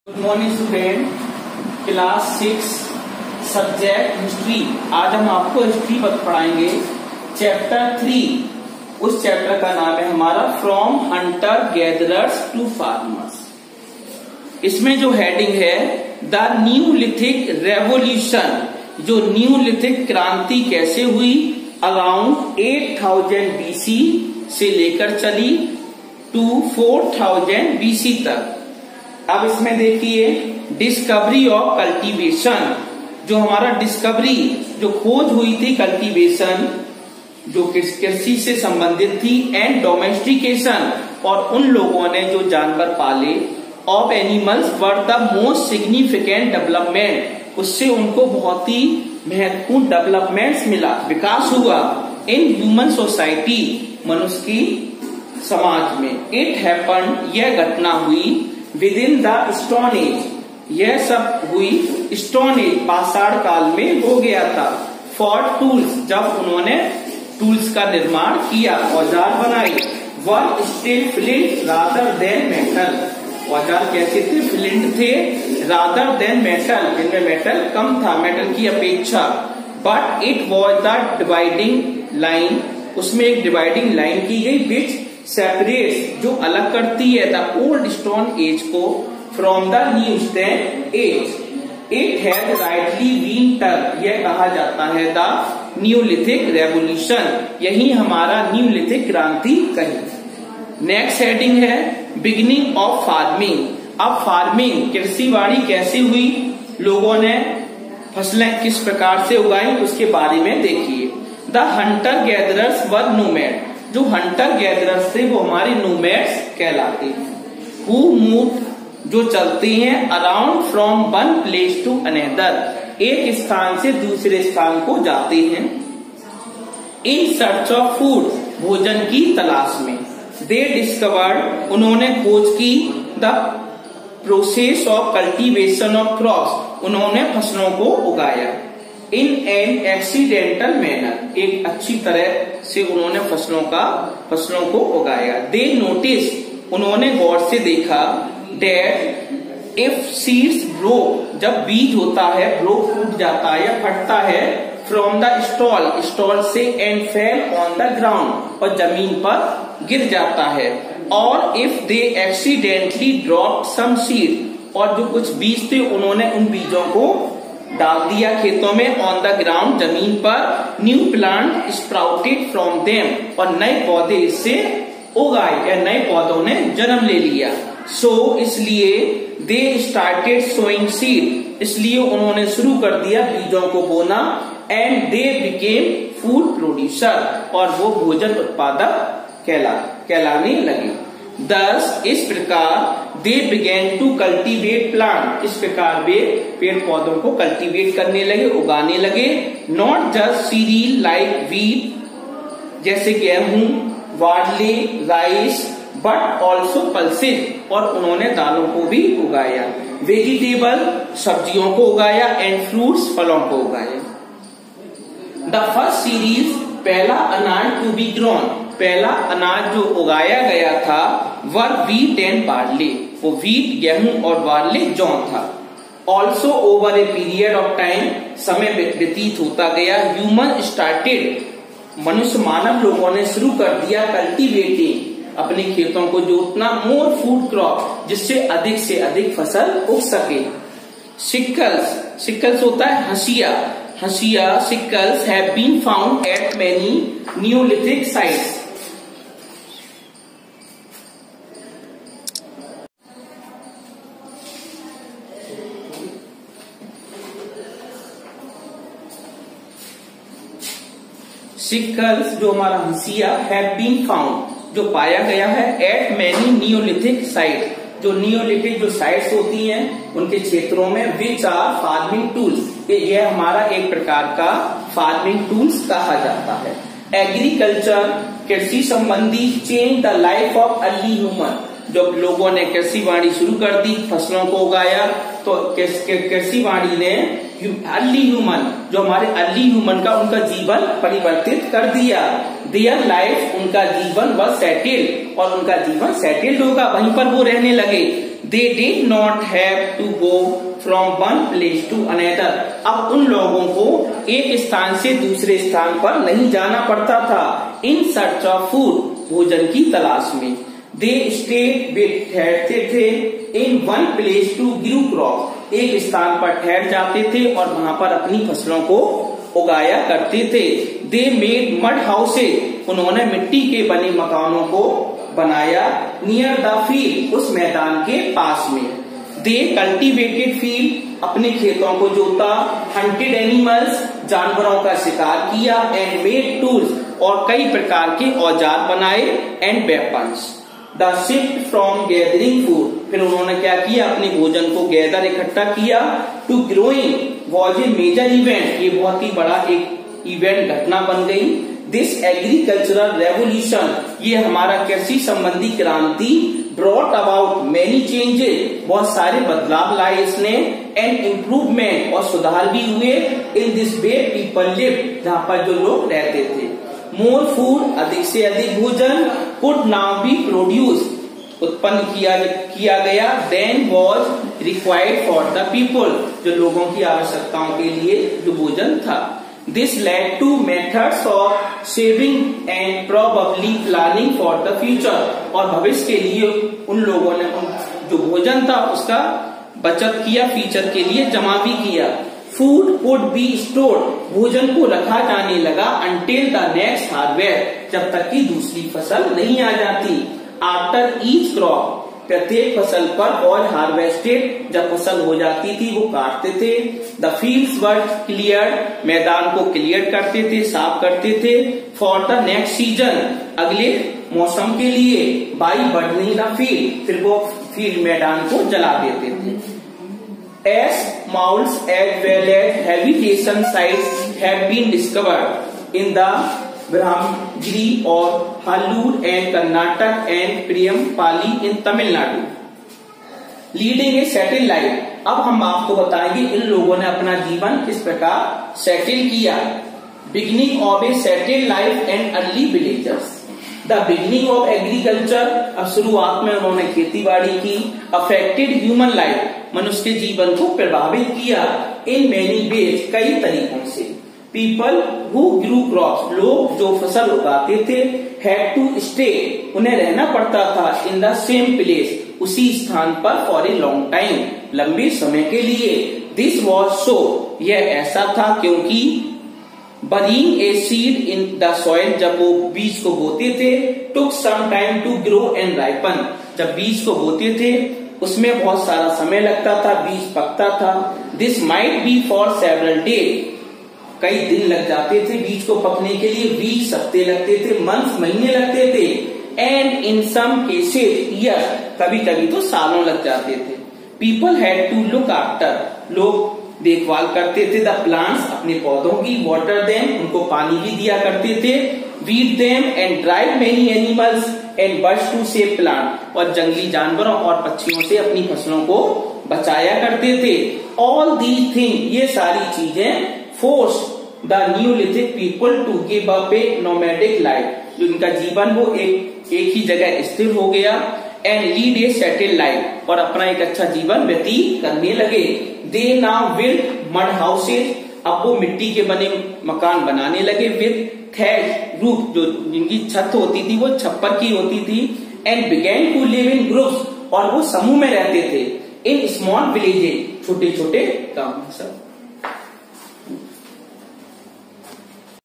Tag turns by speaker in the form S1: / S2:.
S1: Good morning student, class 6 subject history. आज हम आपको हिस्ट्री पढ़ाएंगे। चैप्टर 3, उस चैप्टर का नाम है हमारा from hunter gatherers to farmers. इसमें जो हेडिंग है द न्यूलिथिक रेवोल्यूशन, जो न्यूलिथिक क्रांति कैसे हुई अराउंड 8000 बीसी से लेकर चली टू 4000 बीसी तक। अब इसमें देखिए डिस्कवरी ऑफ कल्टीवेशन, जो हमारा डिस्कवरी जो खोज हुई थी कल्टीवेशन जो कृषि से संबंधित थी, एंड डोमेस्टिकेशन और उन लोगों ने जो जानवर पाले, of animals were the most significant development, उससे उनको बहुत ही महत्वपूर्ण डेवलपमेंट्स मिला, विकास हुआ इन ह्यूमन सोसाइटी, मनुष्य की समाज में। इट हैपन, यह घटना हुई with in the stone age, यह सब हुई स्टोन एज पाषाण काल में हो गया था। फॉर टूल्स, जब उन्होंने टूल्स का निर्माण किया, औजार बनाए। Were still flint rather than metal, औजार कैसे थे? फ्लिंट थे, रादर देन मेटल, इनमें मेटल कम था मेटल की अपेक्षा। But it was the dividing line, उसमें एक डिवाइडिंग लाइन की गई विच सेपरेट्स, जो अलग करती है द ओल्ड स्टोन एज को from the new stone age. It has rightly been termed, यह कहा जाता है द न्यूलिथिक रेवोल्यूशन, यही हमारा न्यूलिथिक क्रांति कही। नेक्स्ट हेडिंग है बिगिनिंग ऑफ फार्मिंग। अब फार्मिंग कृषिवाड़ी कैसे हुई, लोगों ने फसलें किस प्रकार से उगाई, उसके बारे में देखिए। The Hunter gatherers were nomad, जो हंटर गैदरर्स थे वो हमारे नोमैड्स कहलाते हैं। हु मूव, जो चलते हैं around from one place to another, एक स्थान से दूसरे स्थान को जाते हैं। इन सर्च ऑफ फूड, भोजन की तलाश में। दे डिस्कवर्ड, उन्होंने खोज की। The process of cultivation of crops, उन्होंने फसलों को उगाया। इन एन एक्सीडेंटल मैनर, एक अच्छी तरह से उन्होंने फसलों को उगाया। दे नोटिस, उन्होंने गौर से देखा। डेट इफ सीड्स ब्रो, जब बीज होता है ब्रो फूट जाता है या फटता है, फ्रॉम द स्टॉल से, and fell on the ground, और जमीन पर गिर जाता है। और if they accidentally drop some seed, और जो कुछ बीज थे उन्होंने उन बीजों को डाल दिया खेतों में, ऑन द ग्राउंड, जमीन पर। New plant sprouted from them, और नए पौधे इससे उगाए या नए पौधों ने जन्म ले लिया। सो इसलिए दे स्टार्टेड सोइंग सीड, इसलिए उन्होंने शुरू कर दिया बीजों को बोना। And they became food producer, और वो भोजन उत्पादक कहलाने लगे। दस, इस प्रकार दे बिगेन टू कल्टीवेट प्लांट, इस प्रकार वे पेड़ पौधों को कल्टीवेट करने लगे, उगाने लगे। Not just serial like wheat, जैसे गेहूं, barley, rice, but also pulses, और उन्होंने दालों को भी उगाया। वेजिटेबल, सब्जियों को उगाया। एंड फ्रूट्स, फलों को उगाया। द फर्स्ट सीरीज, पहला अनाज टू बी ग्रोन, पहला अनाज जो उगाया गया था वर वीट एंड बार्ली, वो वीट गेहूं और बार्ली जौ था। Also over a period of time, समय व्यतीत होता गया। ह्यूमन स्टार्टेड, मनुष्य मानव लोगों ने शुरू कर दिया कल्टीवेटिंग, अपने खेतों को जोतना। मोर फूड क्रॉप, जिससे अधिक फसल उग सके। सिकल्स होता है हंसिया, sickles have been found at many neolithic sites. Sickles, जो हमारा हंसिया, हैव बीन फाउंड, जो पाया गया है, एट मेनी न्यूलिथिक साइट, जो न्यूलिथिक जो साइट्स होती हैं उनके क्षेत्रों में। विच आर फार्मिंग टूल्स, यह हमारा एक प्रकार का फार्मिंग टूल्स कहा जाता है। एग्रीकल्चर, कृषि संबंधी। Change the life of early human, जब लोगों ने कृषिवाड़ी शुरू कर दी, फसलों को उगाया, तो कृषिवाड़ी ने अर्ली ह्यूमन, जो हमारे अर्ली ह्यूमन का उनका जीवन परिवर्तित कर दिया। देयर लाइफ, उनका जीवन बस सेटिल, और उनका जीवन सेटिल्ड होगा, वहीं पर वो रहने लगे। They did not have to go from one place to another. अब उन लोगों को एक स्थान से दूसरे स्थान पर नहीं जाना पड़ता था। इन सर्च ऑफ फूड, भोजन की तलाश में। दे स्टेड, वे ठहरते थे। In one place to grow crop, एक स्थान पर ठहर जाते थे और वहां पर अपनी फसलों को उगाया करते थे। दे मेड मड हाउसेज, उन्होंने मिट्टी के बने मकानों को बनाया। नियर द फील्ड, उस मैदान के पास में। दे कल्टिवेटेड फील्ड, अपने खेतों को जोता। हंटेड एनिमल्स, जानवरों का शिकार किया। एंड मेड टूल्स, और कई प्रकार के औजार बनाए। And weapons. The shift from gathering food, फिर उन्होंने क्या किया, अपने भोजन को गैदर इकट्ठा किया। To growing was a major event, ये बहुत ही बड़ा एक इवेंट, घटना बन गई। दिस एग्रीकल्चरल रेवोल्यूशन, ये हमारा कृषि संबंधी क्रांति। ब्रॉट अबाउट मेनी चेंजेस, बहुत सारे बदलाव लाए इसने। एंड इम्प्रूवमेंट, और सुधार भी हुए। In this way people live, जहाँ पर जो लोग रहते थे। मोर फूड, अधिक से अधिक भोजन। कुड नाउ बी प्रोड्यूस, उत्पन्न किया गया। Then was required for the people, जो लोगों की आवश्यकताओं के लिए जो भोजन था। This led to methods of saving and probably planning for the future, और भविष्य के लिए उन लोगों ने जो भोजन था उसका बचत किया, फ्यूचर के लिए जमा भी किया। फूड कुड बी स्टोर्ड, भोजन को रखा जाने लगा। अंटिल द नेक्स्ट हार्वेस्ट, जब तक कि दूसरी फसल नहीं आ जाती। आफ्टर ईच क्रॉप, प्रत्येक फसल पर। वॉज हार्वेस्टेड, जब फसल हो जाती थी वो काटते थे। द फील्ड्स वर क्लियर, मैदान को क्लियर करते थे, साफ करते थे। फॉर द नेक्स्ट सीजन, अगले मौसम के लिए। बाई बर्निंग द फील्ड, फिर वो फील्ड मैदान को जला देते थे। As mounds as well as habitation sites have been discovered in the Brahmagiri or Hallur and Karnataka and Priyam-Pali in Tamil Nadu. Leading a settled life. अब हम आपको बताएंगे इन लोगों ने अपना जीवन किस प्रकार सेटल किया। Beginning of a settled life and early villagers. The beginning of agriculture, अब शुरुआत में उन्होंने खेती बाड़ी की। अफेक्टेड ह्यूमन लाइफ, मनुष्य के जीवन को प्रभावित किया। इन मेनी वेज, कई तरीकों से। पीपल हु ग्रू क्रॉप्स, लोग जो फसल उगाते थे। हैड टू स्टे, उन्हें रहना पड़ता था। इन द सेम प्लेस, उसी स्थान पर। फॉर ए लॉन्ग टाइम, लंबे समय के लिए। दिस वॉज सो, यह ऐसा था क्योंकि burying a seed in the soil, जब वो बीज को बोते थे। Took some time to grow and ripen, जब बीज को बोते थे उसमें बहुत सारा समय लगता था, बीज पकता था। This might be for several day, कई दिन लग जाते थे बीज को पकने के लिए। वीक, हफ्ते लगते थे। मंथ, महीने लगते थे। And in some cases year, कभी कभी तो सालों लग जाते थे। People had to look after, लोग देखभाल करते थे। द प्लांट्स, अपने पौधों की। वाटर देम, उनको पानी भी दिया करते थे। Weed them and drive many animals and birds to save plant, और जंगली जानवरों और पक्षियों से अपनी फसलों को बचाया करते थे। ऑल दीज थिंग, ये सारी चीजें force the neolithic people to give up a nomadic life, जो इनका जीवन वो एक ही जगह स्थिर हो गया। And lead A settled life, और अपना एक अच्छा जीवन व्यतीत करने लगे। दे नाउ बिल्ड मड हाउसेज, अब वो मिट्टी के बने मकान बनाने लगे। विद थैच रूफ, जो जिनकी छत होती थी वो छप्पर की होती थी। And began to live in groups, और वो समूह में रहते थे। इन स्मॉल विलेजेज, छोटे छोटे गांव सब।